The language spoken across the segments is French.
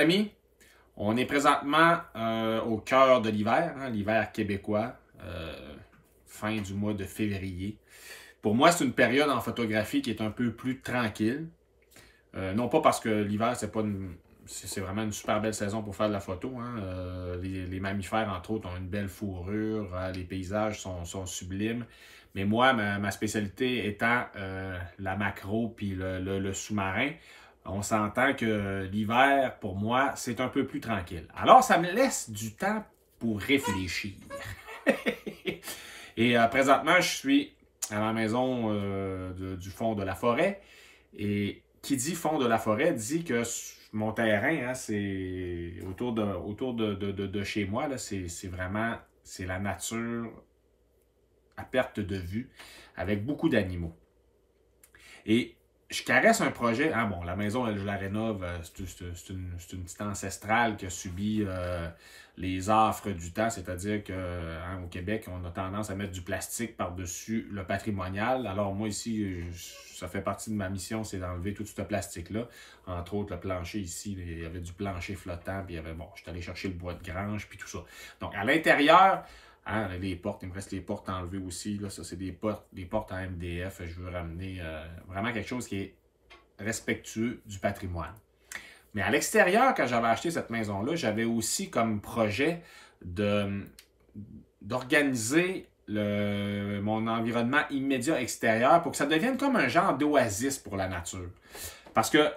amis, on est présentement au cœur de l'hiver, hein, l'hiver québécois, fin du mois de février. Pour moi, c'est une période en photographie qui est un peu plus tranquille. Non pas parce que l'hiver, c'est vraiment une super belle saison pour faire de la photo. Hein. Les mammifères, entre autres, ont une belle fourrure. Les paysages sont sublimes. Mais moi, ma spécialité étant la macro puis le sous-marin, on s'entend que l'hiver, pour moi, c'est un peu plus tranquille. Alors, ça me laisse du temps pour réfléchir. Et présentement, je suis à la maison du fond de la forêt. Et qui dit fond de la forêt dit que mon terrain, hein, c'est autour de chez moi, c'est vraiment la nature à perte de vue avec beaucoup d'animaux. Et je caresse un projet. Ah bon, la maison, je la rénove. C'est une petite ancestrale qui a subi les affres du temps. C'est-à-dire qu'au Québec, on a tendance à mettre du plastique par-dessus le patrimonial. Alors moi ici, ça fait partie de ma mission, c'est d'enlever tout ce plastique-là. Entre autres, le plancher ici, il y avait du plancher flottant. Puis il y avait, bon, je suis allé chercher le bois de grange, puis tout ça. Donc à l'intérieur, hein, les portes, il me reste les portes enlevées aussi. Là, ça, c'est des portes en MDF. Je veux ramener vraiment quelque chose qui est respectueux du patrimoine. Mais à l'extérieur, quand j'avais acheté cette maison-là, j'avais aussi comme projet d'organiser mon environnement immédiat extérieur pour que ça devienne comme un genre d'oasis pour la nature. Parce que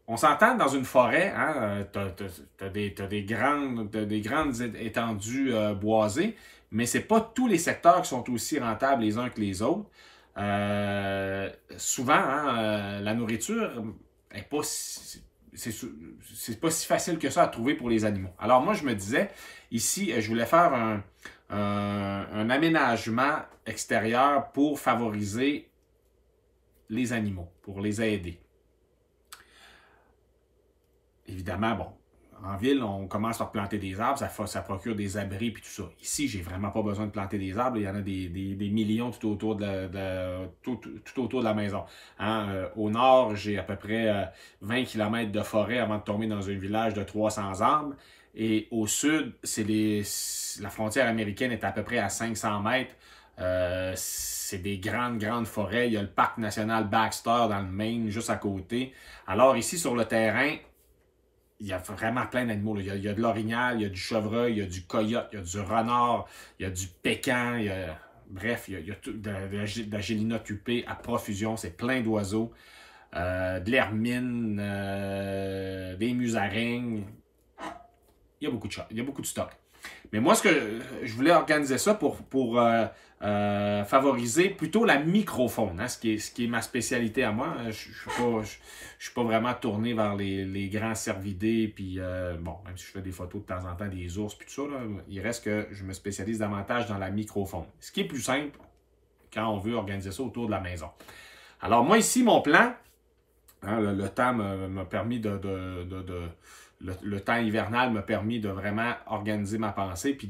on s'entend dans une forêt, hein, t'as des grandes étendues boisées, mais c'est pas tous les secteurs qui sont aussi rentables les uns que les autres. Souvent, hein, la nourriture est pas c'est pas si facile que ça à trouver pour les animaux. Alors moi, je me disais, ici, je voulais faire un aménagement extérieur pour favoriser les animaux, pour les aider. Évidemment, bon, en ville, on commence par planter des arbres, ça procure des abris et tout ça. Ici, j'ai vraiment pas besoin de planter des arbres, il y en a des millions tout autour tout autour de la maison. Hein? Au nord, j'ai à peu près 20 km de forêt avant de tomber dans un village de 300 arbres. Et au sud, la frontière américaine est à peu près à 500 mètres. C'est des grandes forêts. Il y a le parc national Baxter dans le Maine, juste à côté. Alors ici, sur le terrain, il y a vraiment plein d'animaux. Il y a de l'orignal, il y a du chevreuil, il y a du coyote, il y a du renard, il y a du pécan, bref, il y a de la gélinas tupée à profusion, c'est plein d'oiseaux, de l'hermine, des musaraignes. Il y a beaucoup de choses, il y a beaucoup de stock. Mais moi, je voulais organiser ça pour favoriser plutôt la microfaune, hein, ce qui est ma spécialité à moi. Je ne suis pas vraiment tourné vers les grands cervidés, puis bon, même si je fais des photos de temps en temps des ours, puis tout ça, là, il reste que je me spécialise davantage dans la microfaune. Ce qui est plus simple quand on veut organiser ça autour de la maison. Alors moi, ici, mon plan, hein, le temps m'a permis le temps hivernal m'a permis de vraiment organiser ma pensée, puis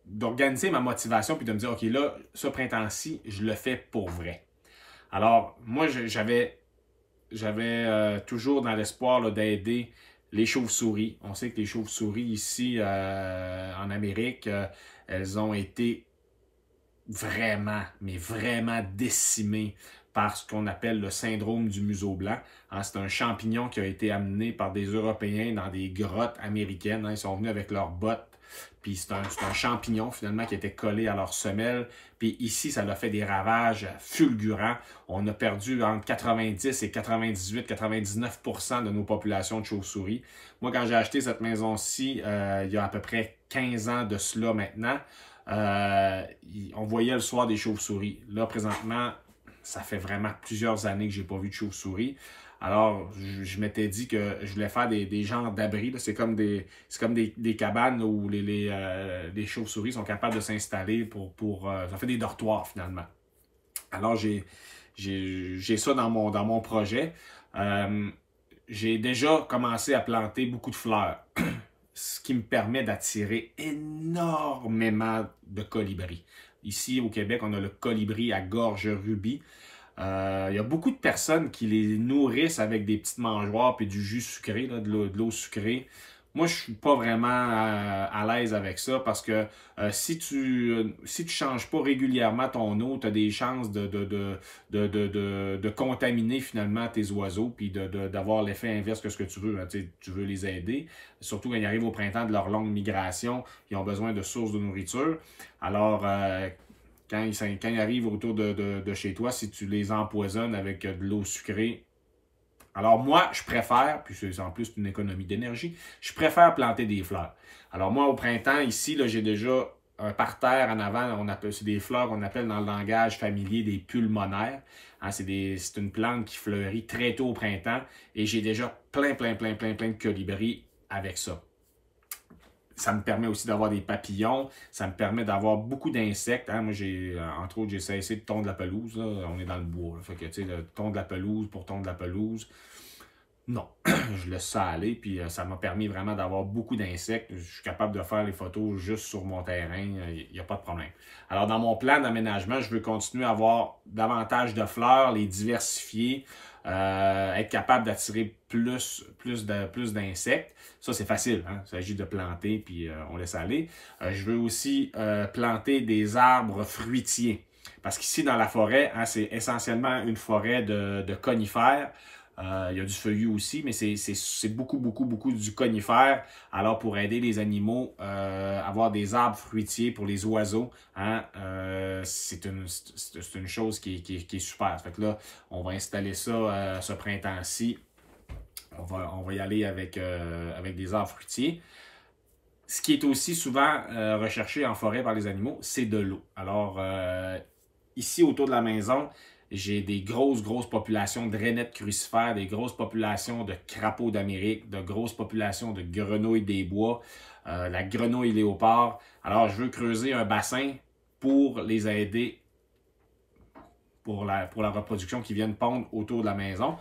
d'organiser ma motivation, puis de me dire, OK, là, ce printemps-ci, je le fais pour vrai. Alors, moi, j'avais toujours dans l'espoir d'aider les chauves-souris. On sait que les chauves-souris ici, en Amérique, elles ont été vraiment, mais vraiment décimées par ce qu'on appelle le syndrome du museau blanc. Hein, c'est un champignon qui a été amené par des Européens dans des grottes américaines. Hein, ils sont venus avec leurs bottes. Puis c'est un champignon finalement qui était collé à leur semelle. Puis ici, ça a fait des ravages fulgurants. On a perdu entre 90 et 98-99% de nos populations de chauves-souris. Moi, quand j'ai acheté cette maison-ci, il y a à peu près 15 ans de cela maintenant, on voyait le soir des chauves-souris. Là, présentement, ça fait vraiment plusieurs années que je n'ai pas vu de chauve-souris. Alors, je m'étais dit que je voulais faire des genres d'abris. C'est comme des cabanes où les chauves-souris sont capables de s'installer ça fait des dortoirs finalement. Alors, j'ai ça dans mon projet. J'ai déjà commencé à planter beaucoup de fleurs, ce qui me permet d'attirer énormément de colibris. Ici, au Québec, on a le colibri à gorge rubis. Il y a beaucoup de personnes qui les nourrissent avec des petites mangeoires puis du jus sucré, là, de l'eau sucrée. Moi, je suis pas vraiment à l'aise avec ça parce que si tu changes pas régulièrement ton eau, tu as des chances de contaminer finalement tes oiseaux puis d'avoir l'effet inverse que ce que tu veux. Hein. Tu veux les aider, surtout quand ils arrivent au printemps de leur longue migration, ils ont besoin de sources de nourriture. Alors, quand ils arrivent autour de chez toi, si tu les empoisonnes avec de l'eau sucrée, alors moi, je préfère, puis c'est en plus une économie d'énergie, je préfère planter des fleurs. Alors moi, au printemps, ici, là, j'ai déjà un parterre en avant, c'est des fleurs qu'on appelle dans le langage familier des pulmonaires. Hein, c'est une plante qui fleurit très tôt au printemps et j'ai déjà plein de colibris avec ça. Ça me permet aussi d'avoir des papillons, ça me permet d'avoir beaucoup d'insectes. Hein. Moi, entre autres, j'ai cessé de tondre la pelouse. Là. On est dans le bois. Là. Fait que, tu sais, tondre la pelouse pour tondre la pelouse. Non, je laisse ça aller. Puis ça m'a permis vraiment d'avoir beaucoup d'insectes. Je suis capable de faire les photos juste sur mon terrain. Il n'y a pas de problème. Alors, dans mon plan d'aménagement, je veux continuer à avoir davantage de fleurs, les diversifier. Être capable d'attirer plus d'insectes. Ça, c'est facile. Hein? Il s'agit de planter, puis on laisse aller. Je veux aussi planter des arbres fruitiers. Parce qu'ici, dans la forêt, hein, c'est essentiellement une forêt de conifères. Il y a du feuillu aussi, mais c'est beaucoup du conifère. Alors, pour aider les animaux, avoir des arbres fruitiers pour les oiseaux, hein, c'est une chose qui est super. Fait que là, on va installer ça ce printemps-ci. On va y aller avec des arbres fruitiers. Ce qui est aussi souvent recherché en forêt par les animaux, c'est de l'eau. Alors, ici, autour de la maison, j'ai des grosses populations de rainettes crucifères, des grosses populations de crapauds d'Amérique, de grosses populations de grenouilles des bois, la grenouille léopard. Alors, je veux creuser un bassin pour les aider pour la reproduction qui viennent pondre autour de la maison.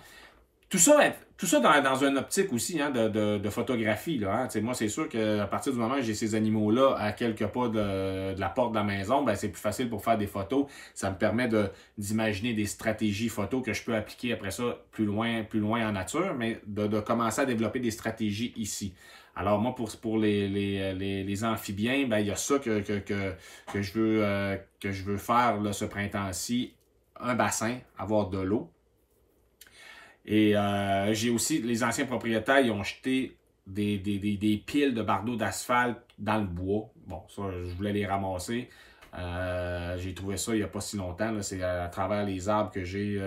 Tout ça dans une optique aussi hein, de photographie. Là, hein. Moi, c'est sûr qu'à partir du moment où j'ai ces animaux-là à quelques pas de la porte de la maison, ben, c'est plus facile pour faire des photos. Ça me permet d'imaginer des stratégies photos que je peux appliquer après ça plus loin en nature, mais de commencer à développer des stratégies ici. Alors moi, pour les amphibiens, ben, il y a ça que je veux faire là, ce printemps-ci. Un bassin, avoir de l'eau. Et j'ai aussi, les anciens propriétaires, ils ont jeté des piles de bardeaux d'asphalte dans le bois. Bon, ça, je voulais les ramasser. J'ai trouvé ça il n'y a pas si longtemps. C'est à travers les arbres que j'ai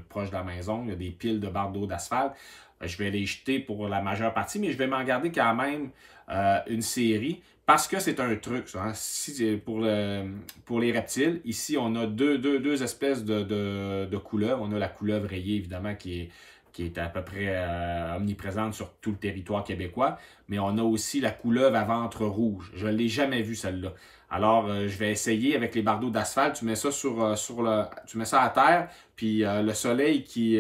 proche de la maison. Il y a des piles de bardeaux d'asphalte. Je vais les jeter pour la majeure partie, mais je vais m'en garder quand même une série. Parce que c'est un truc, ça. Hein. Pour les reptiles, ici, on a deux espèces de couleuvres. On a la couleuvre rayée, évidemment, qui est à peu près omniprésente sur tout le territoire québécois. Mais on a aussi la couleuvre à ventre rouge. Je ne l'ai jamais vue, celle-là. Alors, je vais essayer avec les bardeaux d'asphalte. Tu mets ça tu mets ça à terre, puis le soleil qui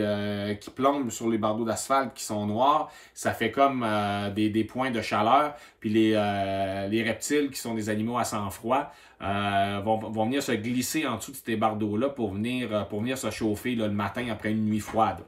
plombe sur les bardeaux d'asphalte qui sont noirs, ça fait comme des points de chaleur. Puis les reptiles, qui sont des animaux à sang froid, vont venir se glisser en dessous de ces bardeaux-là pour venir se chauffer là, le matin après une nuit froide.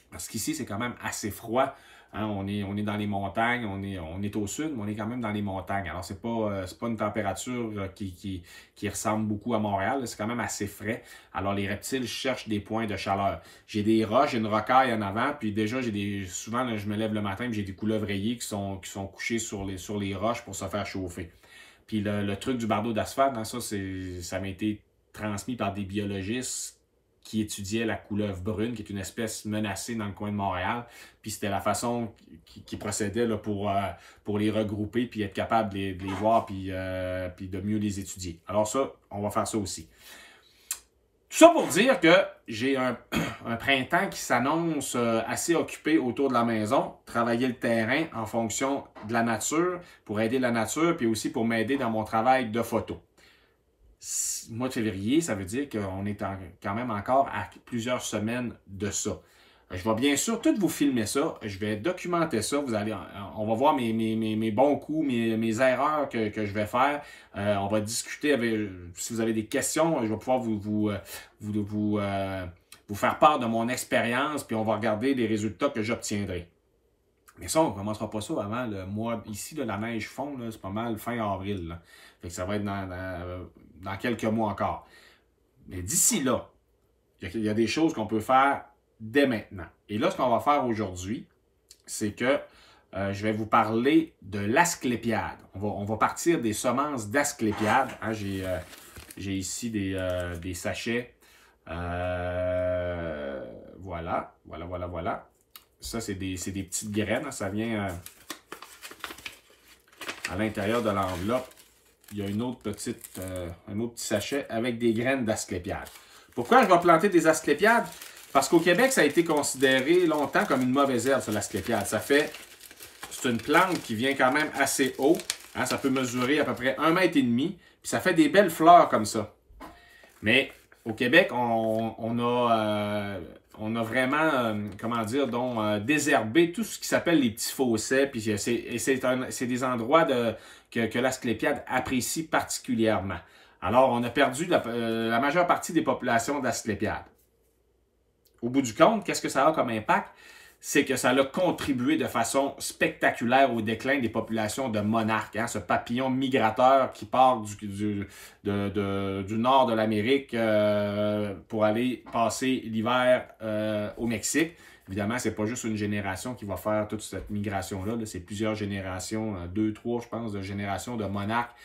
Parce qu'ici, c'est quand même assez froid. Hein, on est dans les montagnes, on est au sud, mais on est quand même dans les montagnes. Alors, c'est pas une température qui ressemble beaucoup à Montréal. C'est quand même assez frais. Alors, les reptiles cherchent des points de chaleur. J'ai des roches, j'ai une rocaille en avant, puis déjà, souvent, là, je me lève le matin, puis j'ai des couleuvres rayées qui sont couchées sur les roches pour se faire chauffer. Puis le truc du bardeau d'asphalte, hein, ça m'a été transmis par des biologistes qui étudiait la couleuvre brune, qui est une espèce menacée dans le coin de Montréal. Puis c'était la façon qui procédait là, pour les regrouper, puis être capable de les voir, puis de mieux les étudier. Alors ça, on va faire ça aussi. Tout ça pour dire que j'ai un printemps qui s'annonce assez occupé autour de la maison, travailler le terrain en fonction de la nature, pour aider la nature, puis aussi pour m'aider dans mon travail de photo. Mois de février, ça veut dire qu'on est quand même encore à plusieurs semaines de ça. Je vais bien sûr tout vous filmer ça. Je vais documenter ça. On va voir mes bons coups, mes erreurs que je vais faire. On va discuter si vous avez des questions, je vais pouvoir vous faire part de mon expérience, puis on va regarder les résultats que j'obtiendrai. Mais ça, on ne commencera pas ça avant le mois. Ici, là, la neige fond, c'est pas mal fin avril. Là. Fait que ça va être dans quelques mois encore. Mais d'ici là, il y a des choses qu'on peut faire dès maintenant. Et là, ce qu'on va faire aujourd'hui, c'est que je vais vous parler de l'asclépiade. On va partir des semences d'asclépiade. Hein, j'ai ici des sachets. Voilà. Ça, c'est des petites graines. Ça vient à l'intérieur de l'enveloppe. Il y a un autre petit sachet avec des graines d'asclépiade. Pourquoi je vais planter des asclépiades? Parce qu'au Québec, ça a été considéré longtemps comme une mauvaise herbe, l'asclépiade. C'est une plante qui vient quand même assez haut. Hein, ça peut mesurer à peu près 1,5 m. Puis ça fait des belles fleurs comme ça. Mais au Québec, on a vraiment, désherbé tout ce qui s'appelle les petits fossés. Puis c'est des endroits que l'asclépiade apprécie particulièrement. Alors, on a perdu la majeure partie des populations d'asclépiades. Au bout du compte, qu'est-ce que ça a comme impact? C'est que ça a contribué de façon spectaculaire au déclin des populations de monarques. Hein, ce papillon migrateur qui part du nord de l'Amérique pour aller passer l'hiver au Mexique. Évidemment, ce n'est pas juste une génération qui va faire toute cette migration-là. C'est plusieurs générations, 2, 3, je pense, de générations de monarques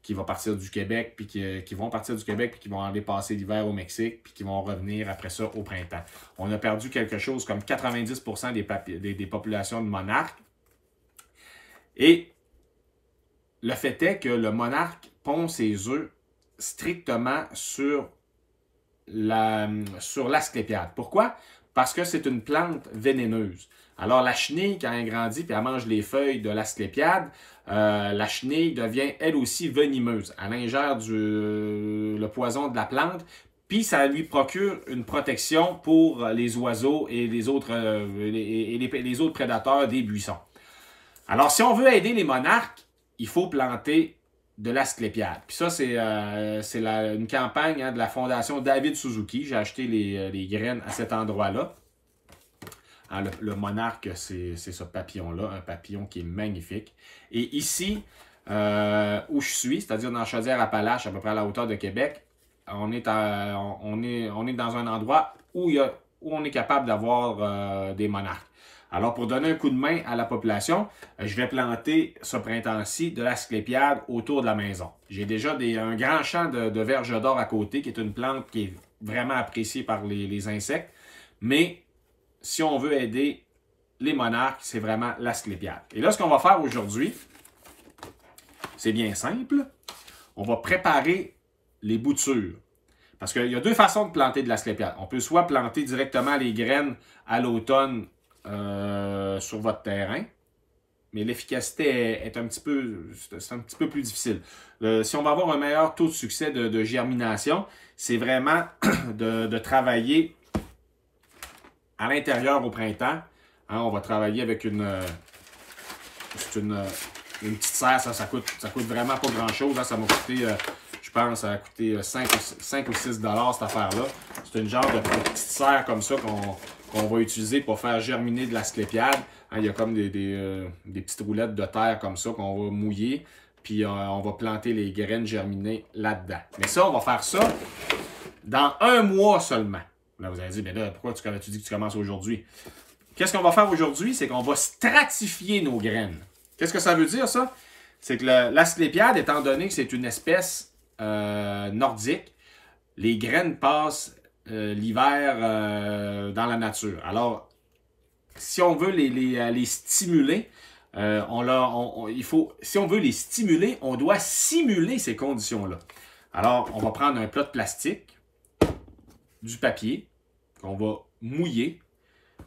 qui vont partir du Québec, puis qui vont partir du Québec, puis qui vont aller passer l'hiver au Mexique, puis qui vont revenir après ça au printemps. On a perdu quelque chose comme 90% des populations de monarques. Et le fait est que le monarque pond ses œufs strictement sur l'asclépiade. Pourquoi? Parce que c'est une plante vénéneuse. Alors, la chenille, quand elle grandit puis elle mange les feuilles de l'asclépiade, la chenille devient elle aussi venimeuse. Elle ingère le poison de la plante, puis ça lui procure une protection pour les oiseaux et les autres prédateurs des buissons. Alors, si on veut aider les monarques, il faut planter de l'asclépiade. Puis ça, c'est une campagne de la Fondation David Suzuki. J'ai acheté les graines à cet endroit-là. Hein, le monarque, c'est ce papillon-là, un papillon qui est magnifique. Et ici, où je suis, c'est-à-dire dans Chaudière-Appalaches, à peu près à la hauteur de Québec, on est dans un endroit où on est capable d'avoir des monarques. Alors, pour donner un coup de main à la population, je vais planter ce printemps-ci de l'asclépiade autour de la maison. J'ai déjà un grand champ de verge d'or à côté, qui est une plante qui est vraiment appréciée par les insectes. Mais si on veut aider les monarques, c'est vraiment l'asclépiade. Et là, ce qu'on va faire aujourd'hui, c'est bien simple. On va préparer les boutures. Parce qu'il y a deux façons de planter de l'asclépiade. On peut soit planter directement les graines à l'automne sur votre terrain, mais l'efficacité est un petit peu plus difficile. Si on va avoir un meilleur taux de succès de germination, c'est vraiment de travailler à l'intérieur au printemps. Hein, on va travailler avec une petite serre. Ça coûte vraiment pas grand-chose. Hein, ça m'a coûté, je pense, ça a coûté 5 ou 6 $ cette affaire-là. C'est une genre de petite serre comme ça qu'on va utiliser pour faire germiner de l'asclépiade. Hein, il y a comme des petites roulettes de terre comme ça qu'on va mouiller. Puis on va planter les graines germinées là-dedans. Mais ça, on va faire ça dans 1 mois seulement. Là, vous allez dire, mais là, pourquoi tu dis que tu commences aujourd'hui? Qu'est-ce qu'on va faire aujourd'hui? C'est qu'on va stratifier nos graines. Qu'est-ce que ça veut dire, ça? C'est que l'asclépiade, étant donné que c'est une espèce nordique, les graines passent l'hiver dans la nature. Alors, si on veut les stimuler, si on veut les stimuler, on doit simuler ces conditions-là. Alors, on va prendre un plat de plastique, du papier qu'on va mouiller.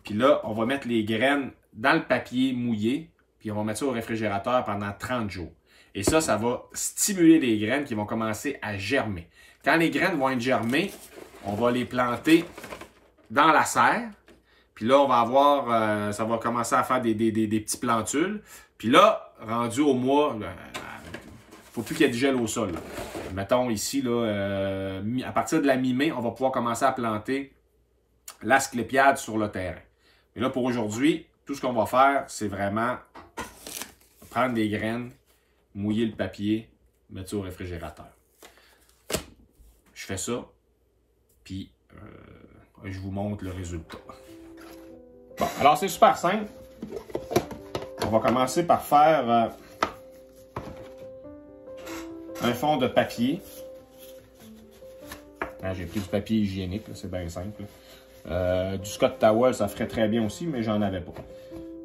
Puis là, on va mettre les graines dans le papier mouillé. Puis on va mettre ça au réfrigérateur pendant 30 jours. Et ça va stimuler les graines qui vont commencer à germer. Quand les graines vont être germées, on va les planter dans la serre. Puis là, on va avoir, ça va commencer à faire des petits plantules. Puis là, rendu au mois, faut plus qu'il y ait du gel au sol. Là. Mettons ici, là, à partir de la mi-mai, on va pouvoir commencer à planter l'asclépiade sur le terrain. Mais là, pour aujourd'hui, tout ce qu'on va faire, c'est vraiment prendre des graines, mouiller le papier, mettre ça au réfrigérateur. Je fais ça, puis je vous montre le résultat. Bon, alors c'est super simple. On va commencer par faire un fond de papier. J'ai pris du papier hygiénique, c'est bien simple. Du Scott Towel, ça ferait très bien aussi, mais j'en avais pas.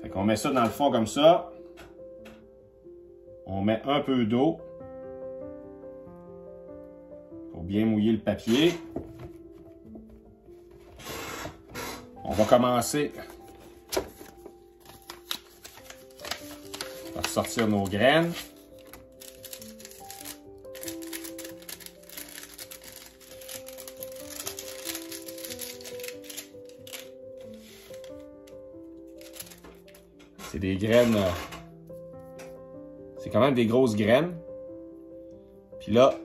Fait qu'on met ça dans le fond comme ça. On met un peu d'eau pour bien mouiller le papier. On va commencer par sortir nos graines. C'est des graines, c'est quand même des grosses graines. Puis là,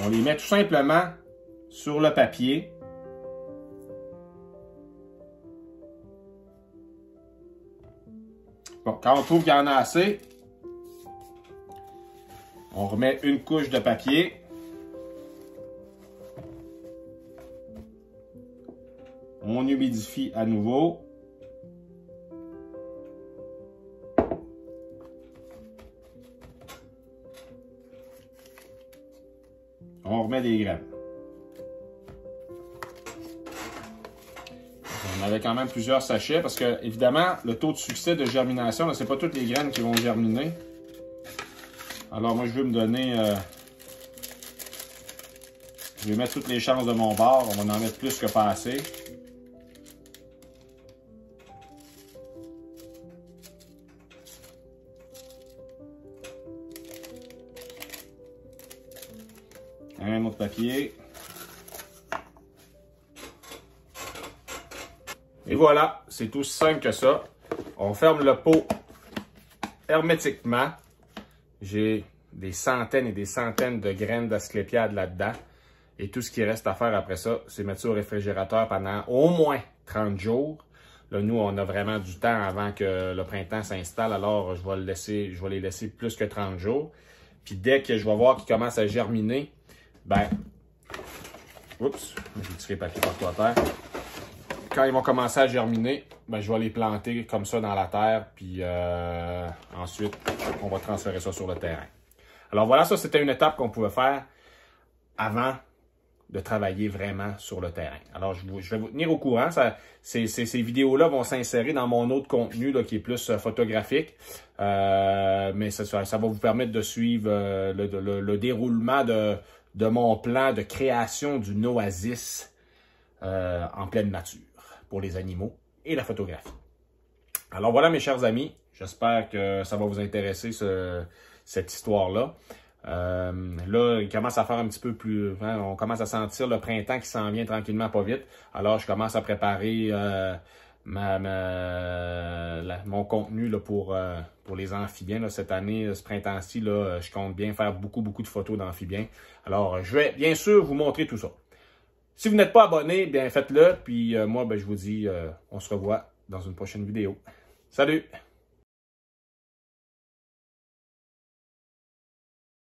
on les met tout simplement sur le papier. Bon, quand on trouve qu'il y en a assez, on remet une couche de papier. On humidifie à nouveau. On remet des graines. On avait quand même plusieurs sachets parce que, évidemment, le taux de succès de germination, ce n'est pas toutes les graines qui vont germiner. Alors, moi, je veux me donner... je vais mettre toutes les chances de mon bord. On va en mettre plus que pas assez. Un autre papier. Et voilà, c'est aussi simple que ça. On ferme le pot hermétiquement. J'ai des centaines et des centaines de graines d'asclépiade là-dedans. Et tout ce qui reste à faire après ça, c'est mettre ça au réfrigérateur pendant au moins 30 jours. Là, nous, on a vraiment du temps avant que le printemps s'installe. Alors, je vais les laisser plus que 30 jours. Puis dès que je vais voir qu'ils commencent à germiner, ben, oups, j'ai tiré le papier partout à terre. Quand ils vont commencer à germiner, ben, je vais les planter comme ça dans la terre, puis ensuite, on va transférer ça sur le terrain. Alors voilà, ça c'était une étape qu'on pouvait faire avant de travailler vraiment sur le terrain. Alors, je vais vous tenir au courant. Ces vidéos-là vont s'insérer dans mon autre contenu là, qui est plus photographique. Mais ça va vous permettre de suivre le déroulement de mon plan de création d'une oasis en pleine nature pour les animaux et la photographie. Alors voilà mes chers amis, j'espère que ça va vous intéresser cette histoire-là. Là, il commence à faire un petit peu plus... Hein, on commence à sentir le printemps qui s'en vient tranquillement, pas vite. Alors, je commence à préparer mon contenu là, pour les amphibiens. Là, cette année, ce printemps-ci, je compte bien faire beaucoup de photos d'amphibiens. Alors, je vais bien sûr vous montrer tout ça. Si vous n'êtes pas abonné, bien faites-le. Puis moi, je vous dis, on se revoit dans une prochaine vidéo. Salut!